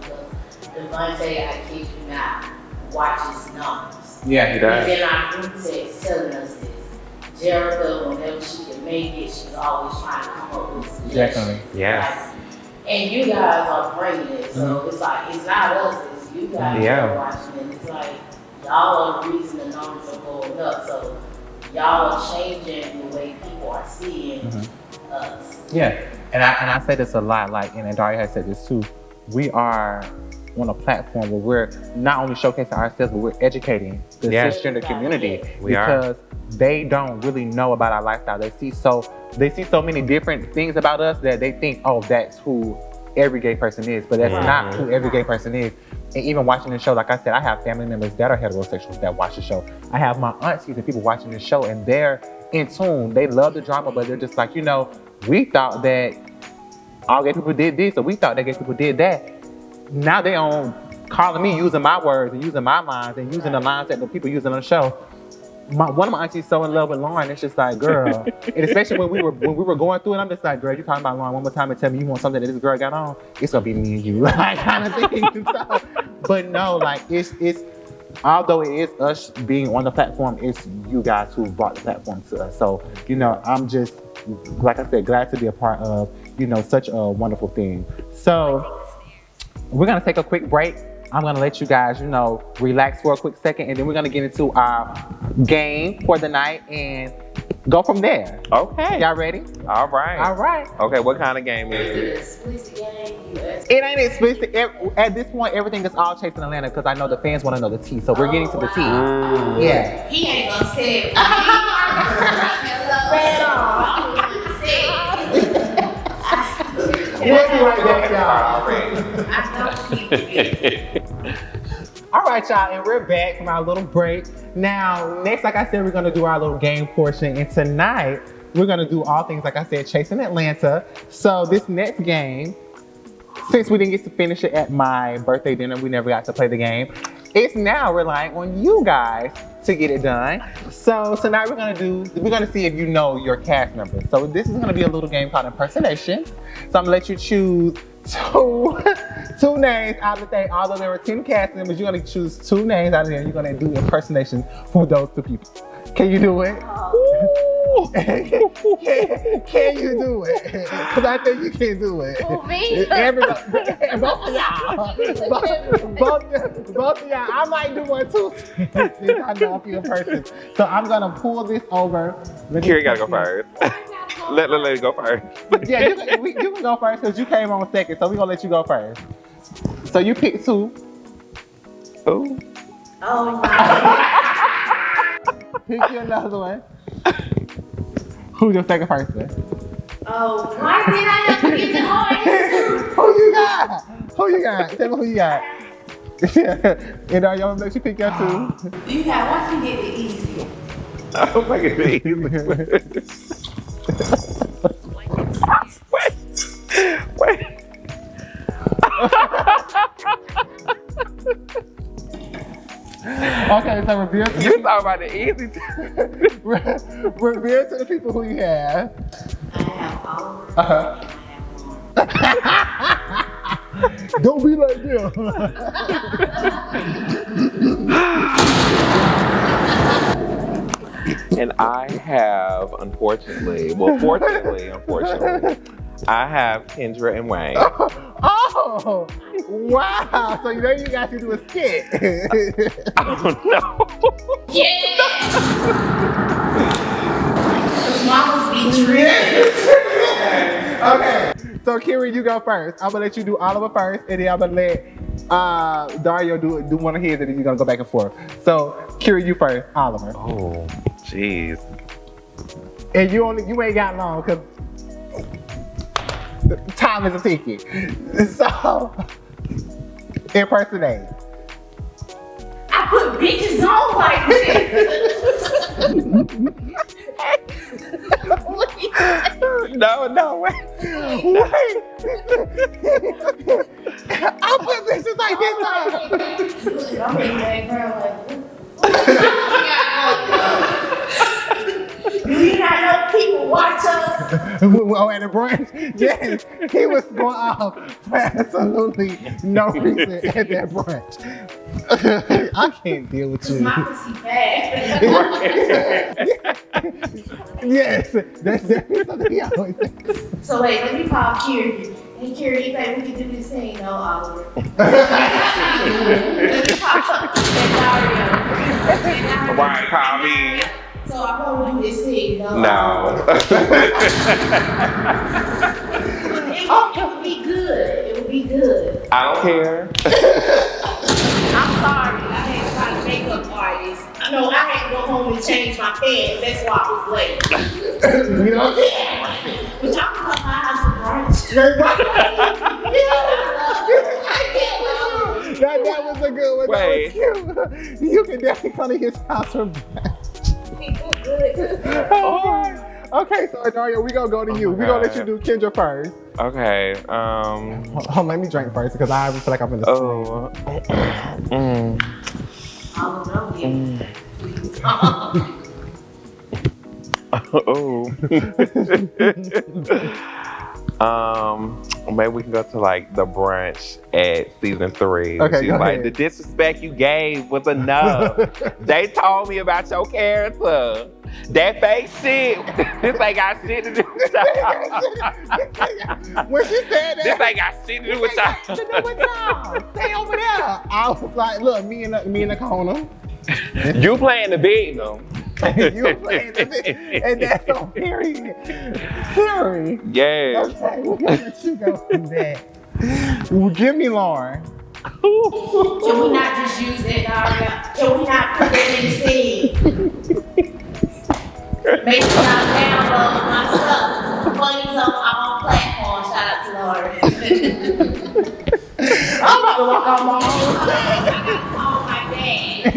Because Devontae, I kid you not, watches numbers. Yeah, he does. And then our group text telling us this. Jericho, whenever she can make it, she's always trying to come up with suggestions. Definitely. Yes. And you guys are bringing it, so it's like, it's not us, it's you guys that are watching it. It's like, y'all are the reason the numbers are going up, so y'all are changing the way people are seeing us. Yeah, and I say this a lot, like, and Andarrio has said this too. we are on a platform where we're not only showcasing ourselves, but we're educating the cisgender community because they don't really know about our lifestyle. They see so many different things about us that they think, oh, that's who every gay person is, but that's not who every gay person is. And even watching the show, like I said, I have family members that are heterosexuals that watch the show. I have my aunties and people watching the show, and they're in tune. They love the drama, but they're just like, we thought that all gay people did this, or we thought that gay people did that. Now they on calling me using my words and using my lines and using the lines that the people using on the show. One of my aunties so in love with Lauren, it's just like, girl. And especially when we were going through it, I'm just like, girl, you talking about Lauren one more time and tell me you want something that this girl got on, it's gonna be me and you, like kind of thing. So, but no, like it's although it is us being on the platform, it's you guys who brought the platform to us. So, I'm just, like I said, glad to be a part of, such a wonderful thing. So we're gonna take a quick break. I'm gonna let you guys, relax for a quick second, and then we're gonna get into our game for the night and go from there. Okay. Y'all ready? All right. All right. Okay, what kind of game is it? Explicit game. It ain't explicit. At this point, everything is all chasing Atlanta because I know the fans want to know the tea. So we're getting to the tea. Yeah. He ain't gonna say it. We'll be right back, y'all. All right, y'all, and we're back from our little break. Now, next, like I said, we're gonna do our little game portion, and tonight we're gonna do all things, like I said, chasing Atlanta. So this next game, since we didn't get to finish it at my birthday dinner, we never got to play the game. It's now relying on you guys to get it done. So tonight we're gonna see if you know your cast members. So this is gonna be a little game called impersonation. So I'm gonna let you choose two names out of the thing. Although there were 10 cast members, you're gonna choose 2 names out of there. You're gonna do impersonation for those 2 people. Can you do it? Can you do it? Because I think you can do it. Who, me? Everybody, both of y'all. Both of y'all. I might do one too. Since I know a few person. So I'm gonna pull this over. Kurie gotta go first. Let it go first. Yeah, you can go first because you came on second. So we're gonna let you go first. So you pick 2. Ooh. Oh my. Pick you another one. Who's your second person? Oh, why did I have to get the hardest? Who you got? Tell me who you got. Y'all let you pick your 2. You got once you get the easy. Oh my goodness. Wait. Okay, so reveal to You talking about the easy reveal to the people who you have. I have Oliver. Uh-huh. And I have Don't be like them. And I have, fortunately, I have Kendra and Wayne. Oh, wow. So you guys can do a skit. Oh no. yeah. Mamas be tripping. Okay. So Kurie, you go first. I'm gonna let you do Oliver first, and then I'm gonna let Dario do one of his, and then you're gonna go back and forth. So Kurie, you first. Oliver. Oh, jeez. And you ain't got long because time is a ticket. So impersonate. I put bitches on like this. No, wait. I put bitches like this on. I'm in that girl like, do you not know people watch us? Oh, at the brunch? Yes, he was going off for absolutely no reason at that brunch. I can't deal with you. My pussy bad. Yes, that's definitely something he always says. So wait, let me call Kurie. Hey Kurie, you think we can do this thing? No, Oliver. Let me call Andarrio. Right, call me. So I want to do this thing. No. No. It would be good. It would be We good. I don't care. I'm sorry. I had to find a makeup artist. No, I had to go home and change my pants. That's why I was late. You know? But y'all can come to my house for brunch. That was a good one. Wait. That was cute. You can definitely come to his house for Good. Okay, so Andarrio, we gonna go to you. my We gonna let God. you do Kendra first. Okay. Hold on, let me drink first because I feel like I'm in the Oh. I don't know yet. Maybe we can go to like the brunch at season 3. Okay, She's go like, ahead. the disrespect you gave was enough. They told me about your character. That fake shit. This ain't got shit to do with y'all. When she said that, This ain't got shit to do with y'all. Stay over there. I was like, look, me in the corner. You playing the victim. You playing the bit, and that's on period. Period. Yes. Okay, we're gonna let you go through that. Well, give me Lauren. Can we not just use that, Daria? Can we not put that in the scene? Make sure y'all download my stuff. Funnies on all platforms. Shout out to Lauren. I'm about to walk out my own. Oh my dad.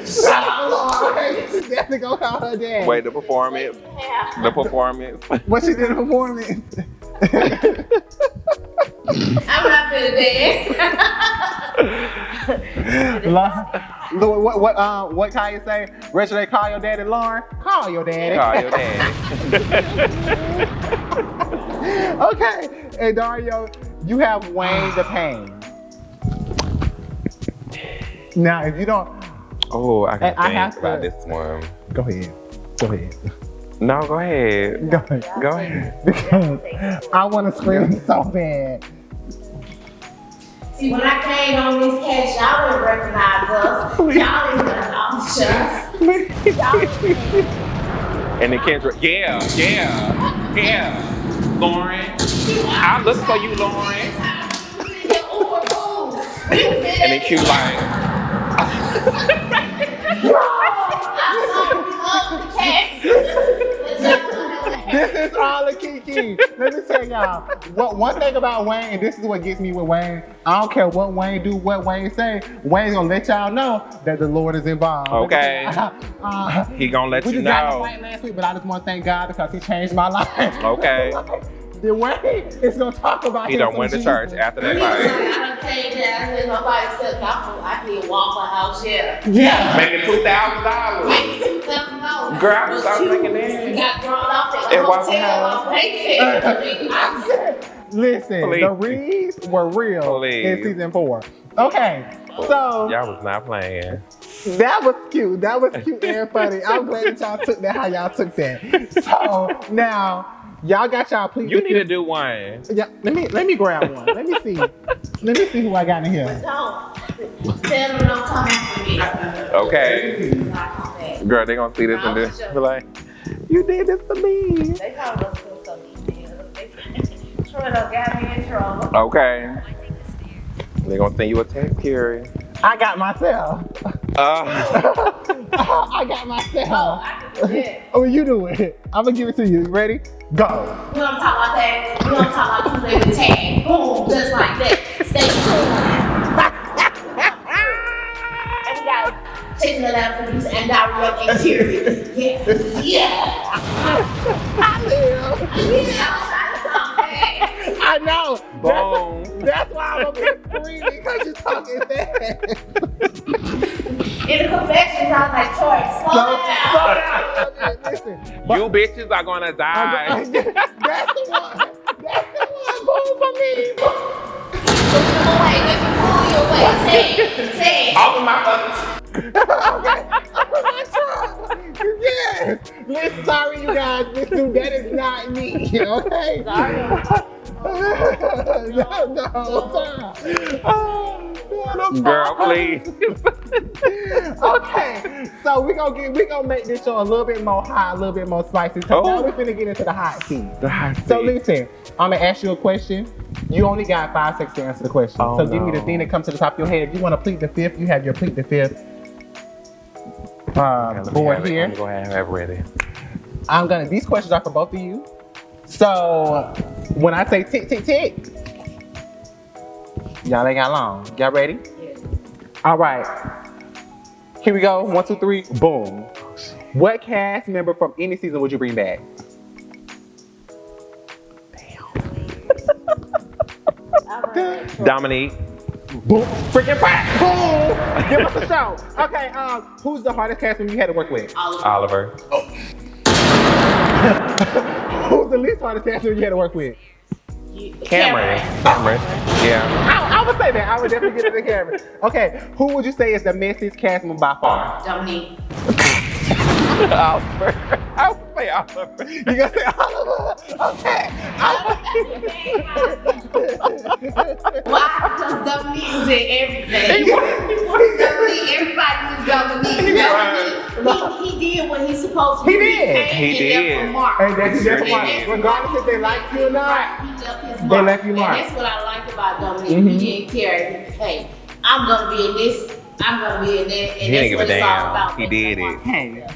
Shout out Lauren. She's definitely gonna call her dad. Wait, the performance. Yeah. The performance. What she did in the performance? I'm not gonna dance. What Kaya say? Rachel, they call your daddy Lauren? Call your daddy. Call your daddy. Okay, and Dario, you have Wayne the Pain. Now, if you don't, Oh, I can I think have to- about this one. go ahead. Go ahead. No, go ahead. Go ahead. Go ahead. Because I want to scream so bad. See, when I came on this cast, y'all didn't recognize us. Y'all didn't recognize us. Y'all didn't. And then Kendra, yeah. Lauren, I look for you, Lauren. And then Q like, This is all a Kiki. Let me tell y'all. One thing about Wayne, and this is what gets me with Wayne. I don't care what Wayne do, what Wayne say. Wayne's gonna let y'all know that the Lord is involved. Okay. He gonna let we you just got in a know. fight last week, but I just want to thank God because He changed my life. Okay. Then Wayne is gonna talk about He him done some went to Jesus. church after that I fight. done came down here, nobody said nothing. I did Waffle House, yeah. Yeah. Making $2,000. Girl, I was thinking that. You got thrown off at At the Waffle hotel House. on vacation. Listen, Please. the reads were real Please. in season 4. Okay, so Y'all was not playing. that was cute. That was cute and funny. I'm glad that y'all took that how y'all took that. So now y'all got y'all please. You need to do one. Yeah, let me grab one. Let me see. Let me see who I got in here. Don't. Tell them don't come after me. Okay. When I come back. Girl, they gonna see this and this. Be like, you did this to me. They probably was still so Troy done got me in trouble. Okay. They gonna send you a text, Kurie. I got myself. I got myself. I can do that. Oh, you do it. I'm gonna give it to you. You ready? Go. We don't talk like that. We don't talk like two baby tag. Boom, just like that. Stay tuned. And we got Chasing the Lab producer Andarrio and Kurie. Yeah. I live. I know. Boom. That's why I'm a bit screaming because you're talking fast. In the confessions, I was like, Troy, slow down. Listen. You bitches are gonna die. That's the one. That's the one. Boom for me. Wait, let me pull you away. Say it. Off of my fucking. Okay. Yes. Listen, sorry, you guys. Listen, that is not me. Okay. Sorry. No. Oh, Girl, please. Okay, so we gonna make this show a little bit more hot, a little bit more spicy. So now we're finna get into the hot seat. The hot So seat. listen, I'm gonna ask you a question. You only got 5 seconds to answer the question. Oh, so give me no. the thing that comes to the top of your head. If you want to plead the fifth, you have your plead the fifth board here. I'm going to have it ready. These questions are for both of you. So when I say tick, tick, tick, y'all ain't got long. Y'all ready? Yeah. All right. Here we go. 1, 2, 3. Boom. What cast member from any season would you bring back? Dominique. Boom. Freaking fire. Boom. Give us a show. Okay. Who's the hardest cast member you had to work with? Oliver. Who's the least hardest cast member you had to work with? Cameron. Yeah. I would say that. I would definitely get it to Cameron. Okay. Who would you say is the messiest cast member by far? Dominique. Oliver. I would say Oliver. You gonna say Oliver? Okay. Why? Because Dominique was in everything. Dominique, everybody was Dominique. He did what he's supposed to do. He did. He did. Left a mark. And that's Sure that's why, did. regardless if they like you or not, Right, he left his they mark. left you mark. And that's what I like about Dominique. He didn't care. Hey, I'm gonna be in this. I'm gonna be in that. And He didn't give a that's what it's all damn. about. He did it. Hey,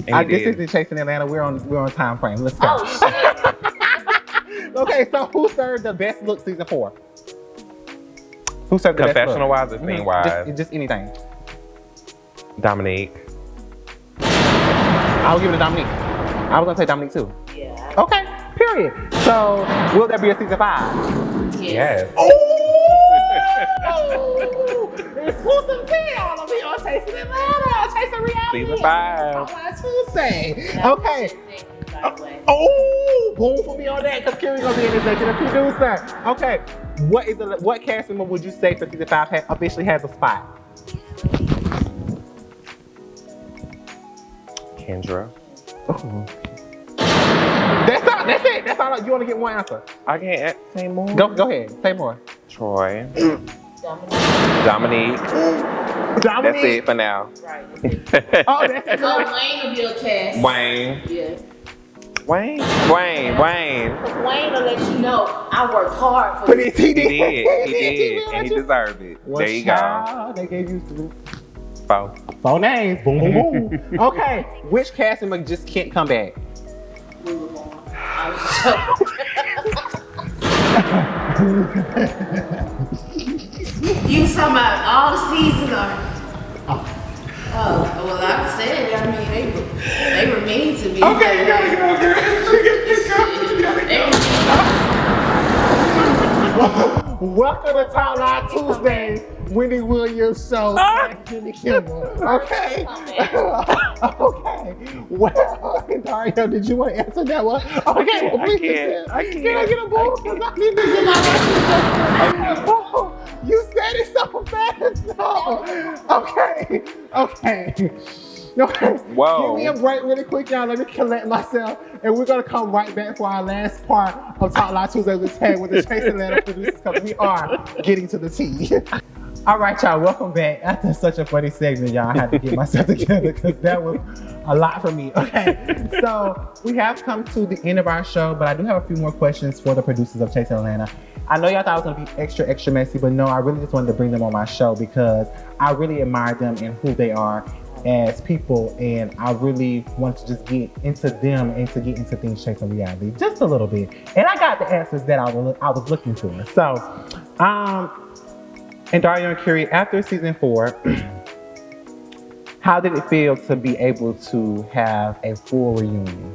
And he this did. is the Chasing Atlanta. We're on time frame. Let's go. Oh shit. Okay, so who served the best look season 4? Who served the best look? Confessional wise or scene wise? Just anything. Dominique. I'll give it to Dominique. I was gonna say Dominique too. Yeah. Okay, period. So will there be a season 5? Yes. Oh! Exclusive deal. We on Chasing Atlanta. Chasing reality. Season 5. Last Tuesday. Okay. Oh, boom for me on that, because Kurie's gonna be an executive producer. Okay, what cast member would you say for season 5 officially has a spot? Kendra. Oh. That's it. That's all. You want to get one answer? I can't say more. Go ahead. Say more. Troy. Dominique. Dominique. That's it for now. Right. Oh, that's it. So Wayne will be a cast. Wayne. Yeah. Wayne. Because Wayne will let you know I worked hard for But this. he did. He did. And he deserved it. Well, There you go. child, they gave you 4. 4 names. Boom, boom, boom. Okay, which cast member just can't come back? We were born. I was joking. You talking about all the seasons are? Oh, well, I said, I mean, they were mean to me. Okay, you gotta go, girl. Welcome to Top Line Tuesday, Wendy Williams show. Jimmy Kimmel. Okay. Okay. Well, Dario, did you want to answer that one? Okay, well, please. I can't. Can I get a ball? Because I need to get my You said it so fast. No. Okay. Whoa. Give me a break really quick, y'all. Let me collect myself. And we're going to come right back for our last part of Talk Live Tuesday with Tag with the Chasing Atlanta producers, because we are getting to the tea. All right, y'all. Welcome back. After such a funny segment, y'all, I had to get myself together because that was a lot for me. Okay. So we have come to the end of our show, but I do have a few more questions for the producers of Chasing Atlanta. I know y'all thought it was going to be extra, extra messy, but no, I really just wanted to bring them on my show because I really admire them and who they are as people, and I really want to just get into them and to get into things Chasing Reality just a little bit. And I got the answers that I was looking for. So, Andarrio and Kurie, after season 4, how did it feel to be able to have a full reunion?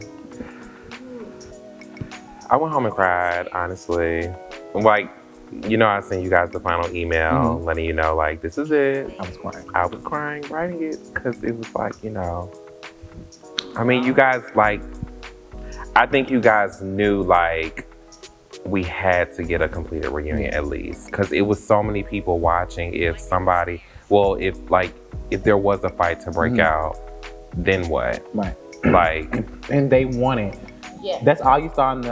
I went home and cried, honestly. Like, you know, I sent you guys the final email letting you know, like, this is it. I was crying. I was crying writing it because it was like, you know, I mean, you guys, like, I think you guys knew, like, we had to get a completed reunion at least, because it was so many people watching. If somebody, well, if there was a fight to break out, then what? Right. Like, and they won it. Yeah. That's all you saw in the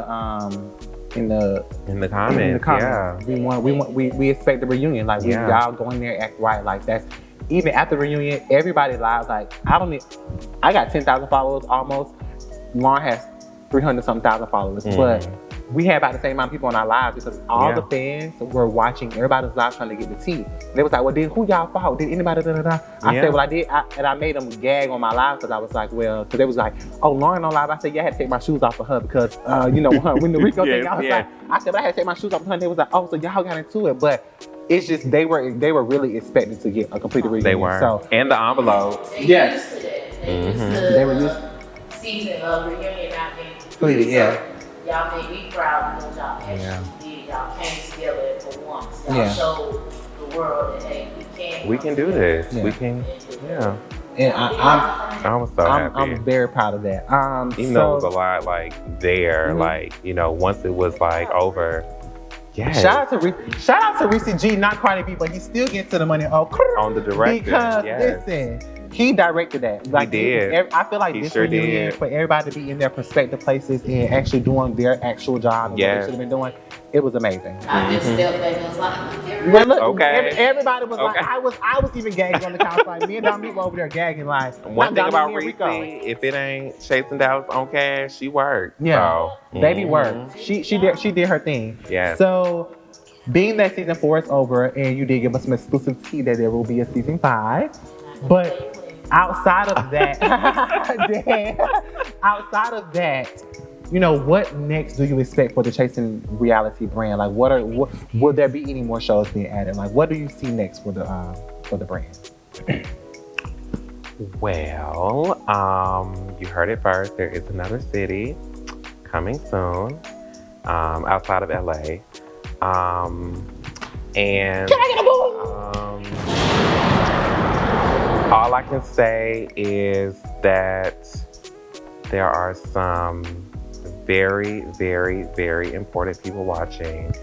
comments. Yeah. We expect the reunion. Like, y'all go in there, act right. Like, that's even after the reunion, everybody lives. Like, I got 10,000 followers almost. Lauren has 300 something thousand followers, but we had about the same amount of people on our lives because all the fans were watching everybody's live trying to get the tea. They was like, well, who y'all follow? Did anybody da-da-da? I said, well, I did. And I made them gag on my live because I was like, well, because they was like, oh, Lauren on live. I said, yeah, I had to take my shoes off for her because, when the Rico thing, I was like, I said, but I had to take my shoes off for her. And they was like, oh, so y'all got into it. But it's just, they were really expecting to get a complete reunion. They were. So, and the envelope. Yes. They were used to season of reunion out there. Completely, yeah. Y'all made me proud because y'all actually did. Y'all came together for once. Y'all showed the world that, hey, we can do this. We can, And I was so happy. I'm very proud of that. Even though it was a lot like there, like, once it was like over. Yes. Shout out to Reese G, not Cardi B, but he still gets to the money on the director. Because listen, he directed that. Like, he did. I feel like this reunion for everybody to be in their prospective places and actually doing their actual job and what they should have been doing. It was amazing. I just stepped back and was like, everybody was like, I was even gagging on the couch. Like, me and Dominique were over there gagging. Like, one thing about Reese, if it ain't Chasing Dallas on cash, she worked. Yeah, so, baby worked. She did her thing. Yeah. So, being that season 4 is over, and you did give us some exclusive tea that there will be a season 5, but outside of that, what next do you expect for the Chasing reality brand? Like, will there be any more shows being added? Like, what do you see next for the brand? Well, you heard it first. There is another city coming soon, outside of LA, and can I get a boom? All I can say is that there are some very, very, very important people watching,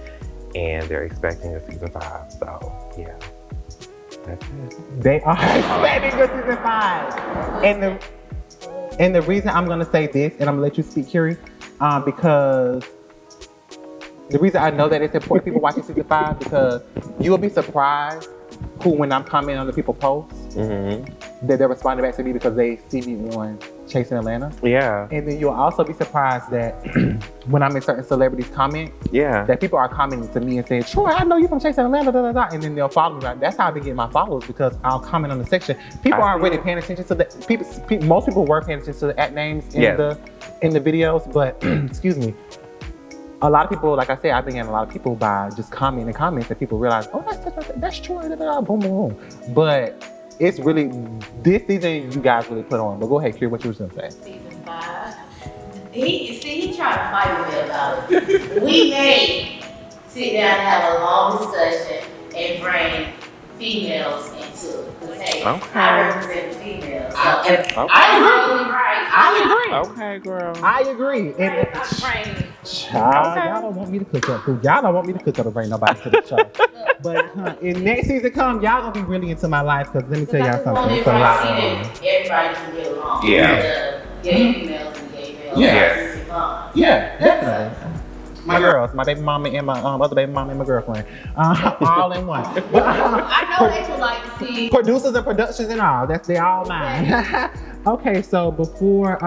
and they're expecting a season 5. So, yeah, that's it. They are expecting a season 5. And the reason I'm going to say this, and I'm going to let you speak, Kurie, because the reason I know that it's important people watching season 5, because you will be surprised when I'm commenting on the people posts, that they're responding back to me because they see me on Chasing Atlanta. Yeah. And then you'll also be surprised that when I'm in certain celebrities' comment, that people are commenting to me and saying, Troy, I know you from Chasing Atlanta, da, da, da. And then they'll follow me. That's how I've been getting my followers, because I'll comment on the section. People aren't really paying attention to the, most people were paying attention to the at names in the videos, but excuse me. A lot of people, like I said, I've been getting a lot of people by just commenting comments that people realize, oh, that's Troy, da, da, da, boom, boom, boom. But it's really, this season you guys really put on. But go ahead, Kurie, what you were going to say? Season 5. He tried to fight with me about it. We may sit down and have a long discussion and bring females into it. I represent the females. So I agree. I agree. Okay, girl. I agree. And y'all don't want me to cook up food. Y'all don't want me to cook up and bring nobody to the show. But in next season come, y'all gonna be really into my life, because let me tell y'all something. It's a lot. Everybody can get along. Yeah. The gay females and gay males. Yeah, definitely. My girls, my baby mama and my other baby mama and my girlfriend, all in one. But, I know they would like to see producers and productions and all. They all mine. Okay, so before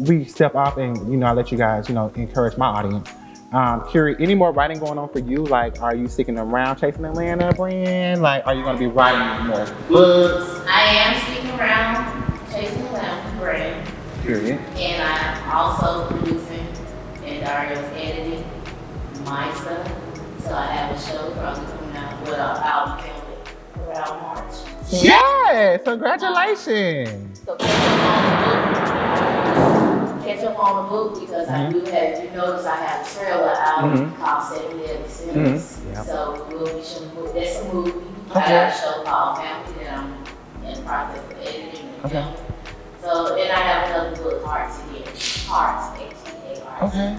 we step off and I let you guys encourage my audience. Kurie, any more writing going on for you? Like, are you sticking around Chasing Atlanta brand? Like, are you going to be writing more books? I am sticking around Chasing Atlanta brand. Period. And I'm also producing Andarrio's editing my stuff. So I have a show probably coming out. Well, I'll film it around March. Yes, congratulations. So catch up on the book because I do have, you notice I have a trailer out called 7 Deadly Sins. So we'll be showing the book. That's a movie. I got a show called Family that I'm in the process of editing and filming. So, and I have another book, Hearts, H-E-A-R-T. Okay.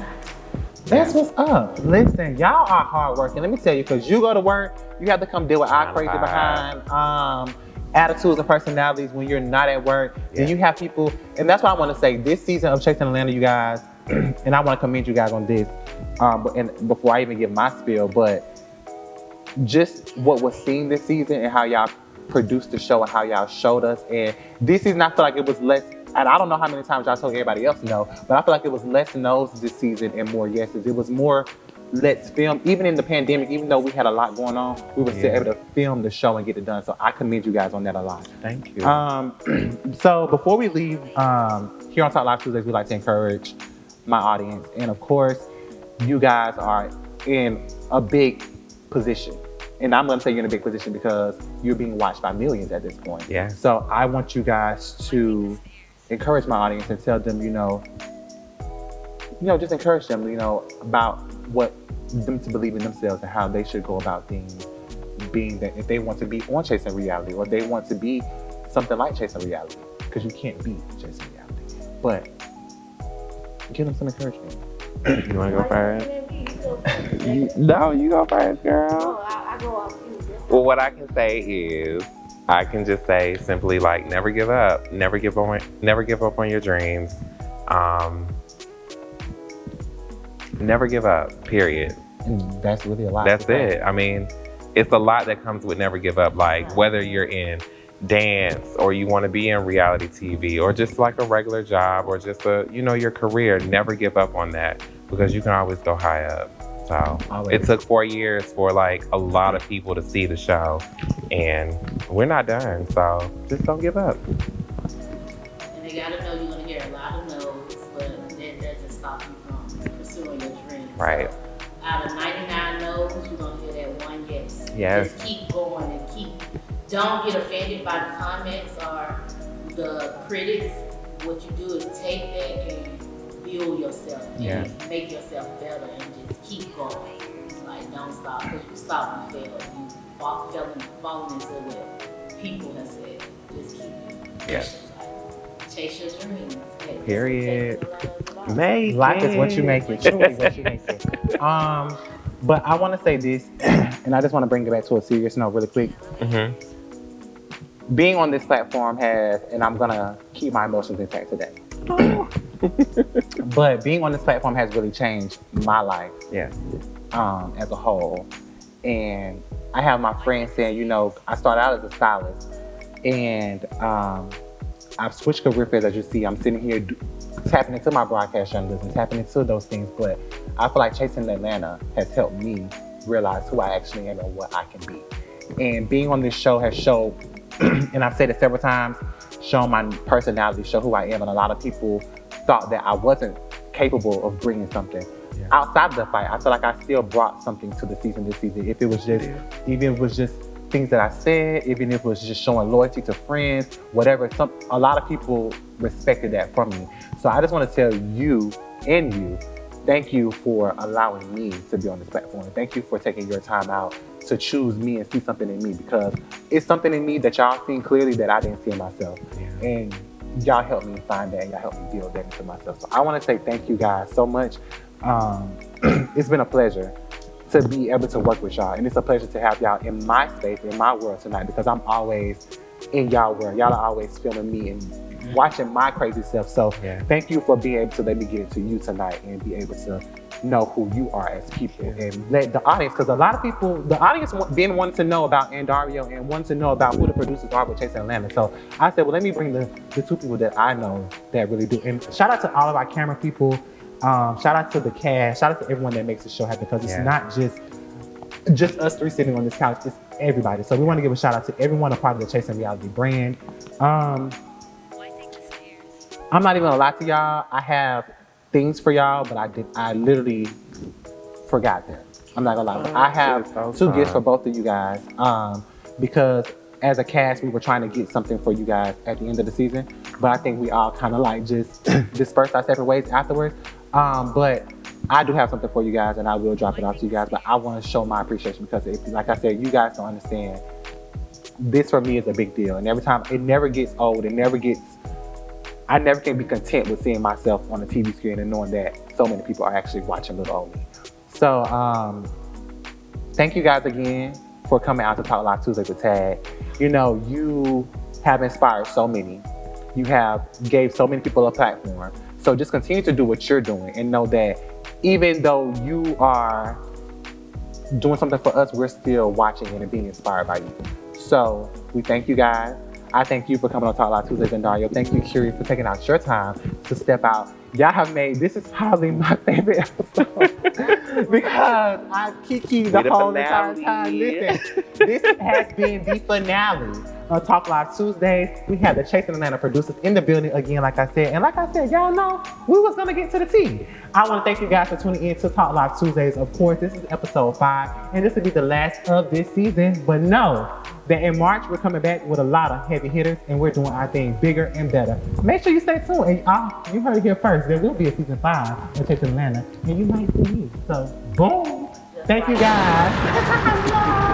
That's what's up. Listen, y'all are hard working. Let me tell you, because you go to work, you have to come deal with our crazy behind attitudes and personalities when you're not at work. And you have people, and that's why I want to say, this season of Chasing Atlanta, you guys, and I want to commend you guys on this, and before I even give my spiel, but just what was seen this season and how y'all produced the show and how y'all showed us. And this season, I feel like it was less and I don't know how many times y'all told everybody else no, but I feel like it was less no's this season and more yeses. It was more let's film. Even in the pandemic, even though we had a lot going on, we were still able to film the show and get it done. So I commend you guys on that a lot. Thank you. So before we leave, here on Talk Live Tuesdays, we like to encourage my audience. And of course, you guys are in a big position. And I'm going to say you're in a big position because you're being watched by millions at this point. Yeah. So I want you guys to encourage my audience and tell them, just encourage them, about what them to believe in themselves and how they should go about things, being that if they want to be on Chasing Reality or they want to be something like Chasing Reality, because you can't be Chasing Reality. But give them some encouragement. You want to go first? No, you go first, girl. I go off you. Well, what I can say is, I can just say simply like, never give up. Never give up on your dreams. Never give up, period. And that's really a lot. That's it. I mean, it's a lot that comes with never give up. Like whether you're in dance or you want to be in reality TV or just like a regular job or just your career, never give up on that because you can always go high up. So it took 4 years for like a lot of people to see the show and we're not done. So just don't give up. And they gotta know you're gonna hear a lot of no's, but that doesn't stop you from pursuing your dreams. Right. So, out of 99 no's, you're gonna hear that one yes. Yes. Just keep going and don't get offended by the comments or the critics. What you do is take that and build yourself and make yourself better and just keep going. Like don't stop, because you stop and fail. You falling into what people have said. Just keep it. Yes. Chase your dreams. Period. Make Life it. is what you make it. Truly what you make it. But I want to say this, and I just want to bring it back to a serious note really quick. Mm-hmm. Being on this platform and I'm gonna keep my emotions intact today. But being on this platform has really changed my life. Yeah. As a whole. And I have my friends saying, I started out as a stylist and I've switched career fields. As you see, I'm sitting here tapping into my broadcast journalism, tapping into those things. But I feel like Chasing Atlanta has helped me realize who I actually am and what I can be. And being on this show has showed, and I've said it several times, shown my personality, show who I am. And a lot of people thought that I wasn't capable of bringing something. Yeah. Outside of the fight, I feel like I still brought something to the season this season. If it was just, even if it was just things that I said, even if it was just showing loyalty to friends, whatever, a lot of people respected that from me. So I just want to tell you, thank you for allowing me to be on this platform. Thank you for taking your time out to choose me and see something in me, because it's something in me that y'all seen clearly that I didn't see in myself. Yeah. And y'all helped me find that and y'all helped me build that into myself. So I want to say thank you guys so much. It's been a pleasure to be able to work with y'all. And it's a pleasure to have y'all in my space, in my world tonight, because I'm always in y'all world. Y'all are always filming me and watching my crazy stuff. So thank you for being able to let me get into you tonight and be able to know who you are as people and let the audience, because a lot of people, the audience been wanting to know about Andarrio and wanting to know about who the producers are with Chasing Atlanta. So I said, well, let me bring the two people that I know that really do. And shout out to all of our camera people. Shout out to the cast. Shout out to everyone that makes the show happen, because it's not just us three sitting on this couch. It's everybody. So we want to give a shout out to everyone a part of the Chasing Reality brand. I'm not even gonna lie to y'all. I have things for y'all, but I literally forgot them. I'm not gonna lie. But I have two gifts for both of you guys. Because as a cast, we were trying to get something for you guys at the end of the season, but I think we all kind of like just dispersed our separate ways afterwards. But I do have something for you guys, and I will drop it off to you guys. But I want to show my appreciation, because like I said, you guys don't understand. This for me is a big deal, and every time it never gets old. I never can be content with seeing myself on the TV screen and knowing that so many people are actually watching little old me. So thank you guys again for coming out to Talk Live Tuesdays with Tag. You have inspired so many. You have gave so many people a platform. So just continue to do what you're doing and know that even though you are doing something for us, we're still watching and being inspired by you. So we thank you guys. I thank you for coming on Talk Live Tuesdays, Andarrio. Thank you, Kurie, for taking out your time to step out. Y'all have made, this is probably my favorite episode because I kikied the whole entire time. Listen, this has been the finale of Talk Live Tuesdays. We had the Chasing Atlanta producers in the building again, like I said. And like I said, y'all know we was gonna get to the tea. I wanna thank you guys for tuning in to Talk Live Tuesdays. Of course, this is episode 5, and this will be the last of this season. But know that in March, we're coming back with a lot of heavy hitters, and we're doing our thing bigger and better. Make sure you stay tuned. And you heard it here first. There will be a season 5 of Chasing Atlanta, and you might see me. So, boom. Thank you, guys.